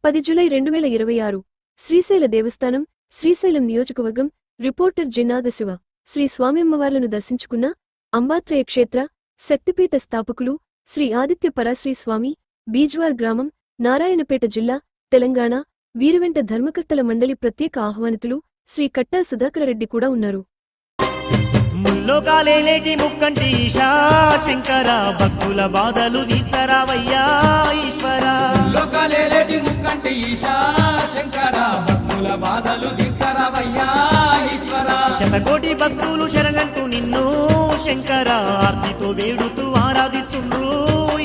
10 July 2026 Srisaila దేవస్థానం శ్రీశైలం నియోజకవర్గం reporter జిన్నాగ Shiva Shri స్వామిమ్మవార్లను దర్శించుకున్న అంబాత్రయ క్షేత్ర శక్తిపీఠ స్థాపకులు శ్రీ ఆదిత్య పరాశ్రీ స్వామి బీజ్వార్ గ్రామం నారాయణపేట జిల్లా తెలంగాణ వీరువెంట ధర్మకర్తల మండలి ప్రత్యేక ఆహ్వానితులు శ్రీ కట్టా సుధాకరరెడ్డి కూడా ఉన్నారు. ముల్లోకాలేటి ముక్కంటి ఈశా శంకర భక్తుల బాధలు తీర్చరావయ్యా ఈశ్వర. ముల్లోకాలేటి ముక్కంటి ఈశా శంకర భక్తుల బాధలు తీర్చరావయ్యా ఈశ్వర. శతకోటి భక్తులు శరణంటూ నిన్ను శంకర ఆర్తితో వేడుతూ ఆరాధిస్తుండ్రు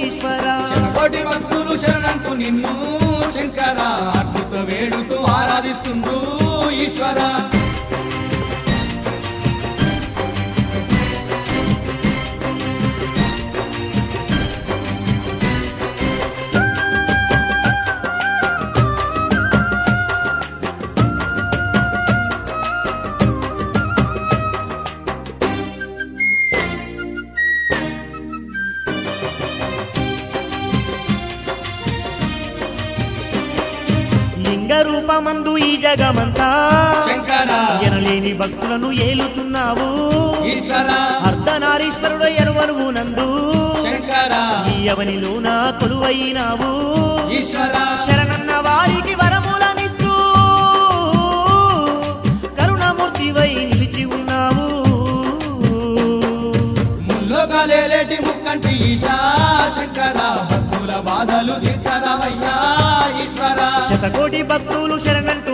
ఈశ్వర. శతకోటి భక్తులు శరణంటూ నిన్ను శంకర ఆర్తితో వేడుతూ ఆరాధిస్తుండ్రు ఈశ్వర. లింగ రూపమందు ఈ జగమంతా శంకర ఎనలేని భక్తులను ఏలుతున్నావు ఈశ్వర. అర్ధనారీశ్వరుడు ఎరువనువు నందు శంకర ఈ అవనిలోన కొలువైనావు ఈశ్వర. శరణన్న వారికి వరములనిస్తూ కరుణమూర్తివై నిలిచి ఉన్నావు. ముల్లోకాలేటి ముక్కంటి ఈశా శంకర భక్తుల బాధలు తీర్చరావయ్యా ఈశ్వర. శతకోటి భక్తులు శరణంటూ